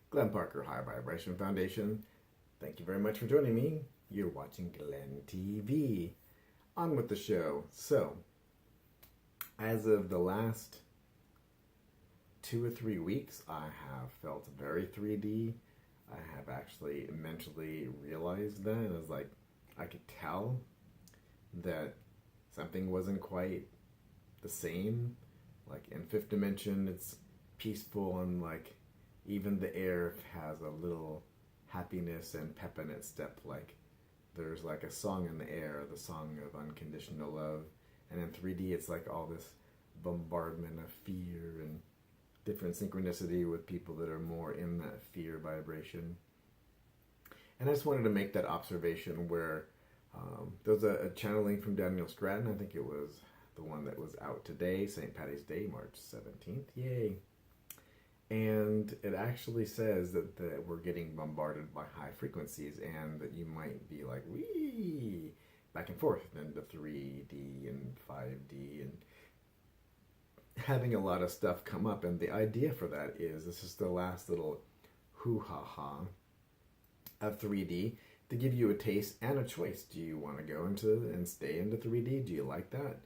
Glenn Parker, High Vibration Foundation. Thank you very much for joining me. You're watching Glenn TV. On with the show. So, as of the last 2 or 3 weeks, I have felt very 3D. I have actually mentally realized that. It was like, I could tell that something wasn't quite the same. Like in fifth dimension, it's peaceful and like even the air has a little happiness and pep in its step. Like there's like a song in the air, the song of unconditional love. And in 3D, it's like all this bombardment of fear and different synchronicity with people that are more in that fear vibration. And I just wanted to make that observation where there was a channeling from Daniel Scranton. I think it was the one that was out today, St. Patty's Day, March 17th. Yay. And it actually says that we're getting bombarded by high frequencies and that you might be like, wee, back and forth into 3D and 5D and having a lot of stuff come up. And the idea for that is, this is the last little hoo-ha-ha of 3D to give you a taste and a choice. Do you want to go into and stay into 3D? Do you like that?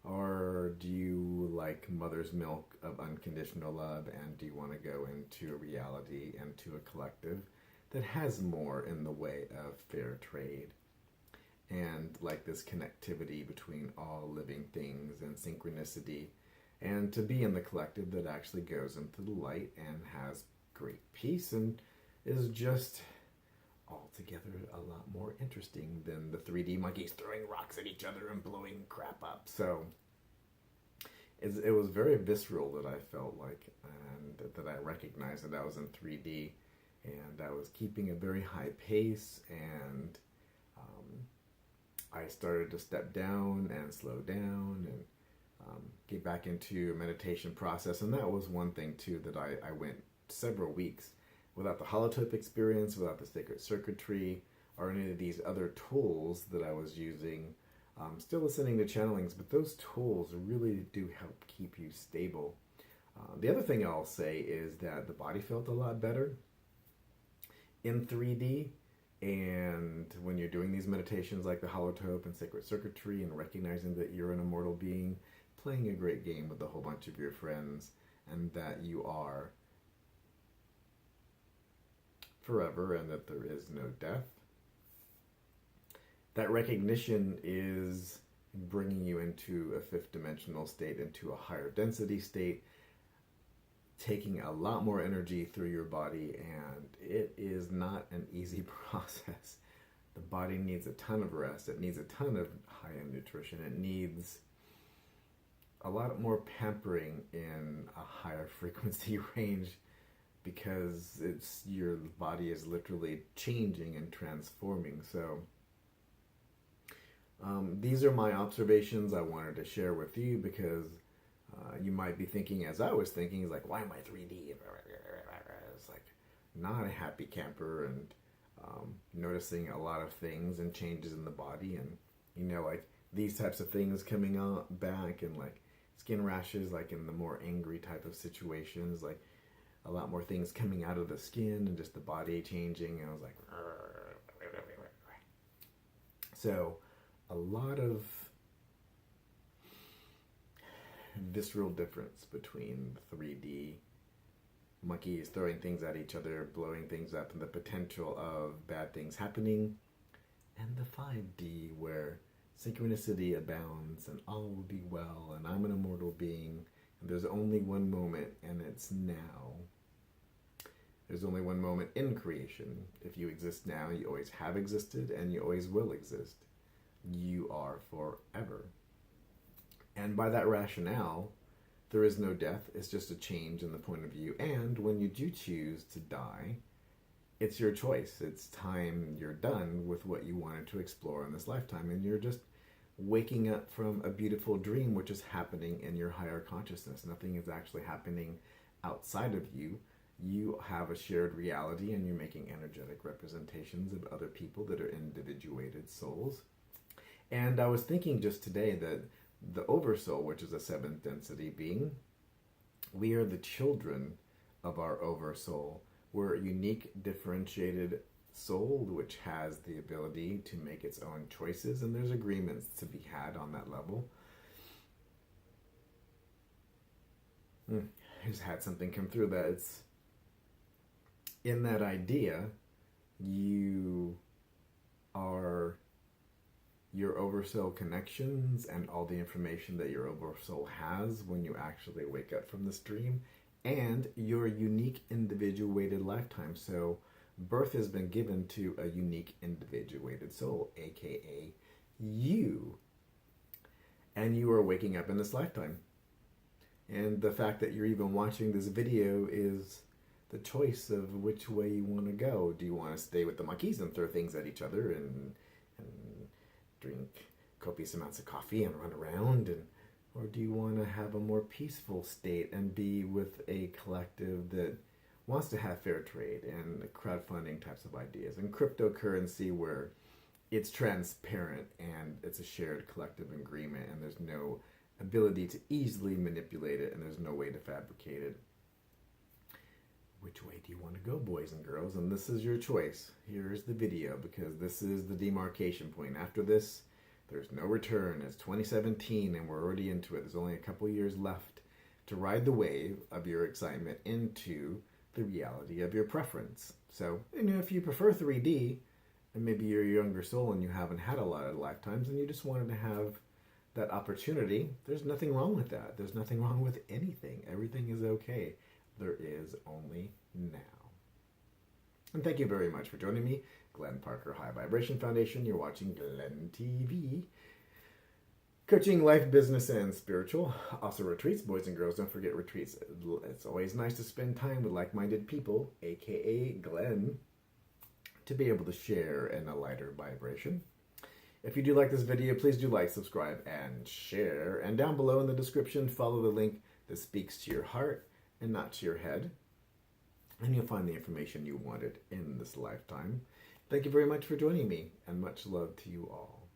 Or do you like mother's milk of unconditional love, and do you want to go into a reality and to a collective that has more in the way of fair trade and like this connectivity between all living things and synchronicity, and to be in the collective that actually goes into the light and has great peace and is just altogether a lot more interesting than the 3D monkeys throwing rocks at each other and blowing crap up. So it was very visceral that I felt like, and that I recognized that I was in 3D and I was keeping a very high pace, and I started to step down and slow down and get back into a meditation process. And that was one thing too, that I went several weeks without the holotype experience, without the sacred circuitry, or any of these other tools that I was using. Still listening to channelings, but those tools really do help keep you stable. The other thing I'll say is that the body felt a lot better in 3D, and when you're doing these meditations like the holotype and sacred circuitry and recognizing that you're an immortal being, playing a great game with a whole bunch of your friends, and that you are forever and that there is no death. That recognition is bringing you into a fifth dimensional state, into a higher density state, taking a lot more energy through your body, and it is not an easy process. The body needs a ton of rest. It needs a ton of high-end nutrition. It needs a lot more pampering in a higher frequency range, because your body is literally changing and transforming. So these are my observations I wanted to share with you, because you might be thinking, as I was thinking, is like, why am I 3D? It's like not a happy camper, and noticing a lot of things and changes in the body, and like these types of things coming out back, and like skin rashes, like in the more angry type of situations, like a lot more things coming out of the skin and just the body changing. And I was like, so a lot of visceral difference between 3D monkeys throwing things at each other, blowing things up, and the potential of bad things happening, and the 5D where synchronicity abounds and all will be well and I'm an immortal being, and there's only one moment, and it's now. There's only one moment in creation. If you exist now, you always have existed, and you always will exist. You are forever. And by that rationale, there is no death. It's just a change in the point of view. And when you do choose to die, it's your choice. It's time you're done with what you wanted to explore in this lifetime, and you're just waking up from a beautiful dream, which is happening in your higher consciousness. Nothing is actually happening outside of you. You have a shared reality, and you're making energetic representations of other people that are individuated souls. And I was thinking just today that the oversoul, which is a seventh density being, we are the children of our oversoul, We're a unique, differentiated soul which has the ability to make its own choices, and there's agreements to be had on that level. I just had something come through that it's in that idea, you are your oversoul connections and all the information that your oversoul has when you actually wake up from this dream, and your unique individuated lifetime. So birth has been given to a unique individuated soul, aka you, and you are waking up in this lifetime. And the fact that you're even watching this video is the choice of which way you want to go. Do you want to stay with the monkeys and throw things at each other and drink copious amounts of coffee and run around, or do you want to have a more peaceful state and be with a collective that wants to have fair trade and crowdfunding types of ideas and cryptocurrency where it's transparent and it's a shared collective agreement and there's no ability to easily manipulate it and there's no way to fabricate it? Which way do you want to go, boys and girls? And this is your choice. Here's the video, because this is the demarcation point. After this, there's no return. It's 2017 and we're already into it. There's only a couple years left to ride the wave of your excitement into the reality of your preference. So, if you prefer 3D, and maybe you're a younger soul and you haven't had a lot of lifetimes and you just wanted to have that opportunity, there's nothing wrong with that. There's nothing wrong with anything. Everything is okay. There is only now. And thank you very much for joining me, Glenn Parker, High Vibration Foundation. You're watching Glenn TV. Coaching, life, business, and spiritual. Also retreats, boys and girls. Don't forget retreats. It's always nice to spend time with like-minded people, aka Glenn, to be able to share in a lighter vibration. If you do like this video, please do like, subscribe, and share. And down below in the description, follow the link that speaks to your heart and not to your head. And you'll find the information you wanted in this lifetime. Thank you very much for joining me, and much love to you all.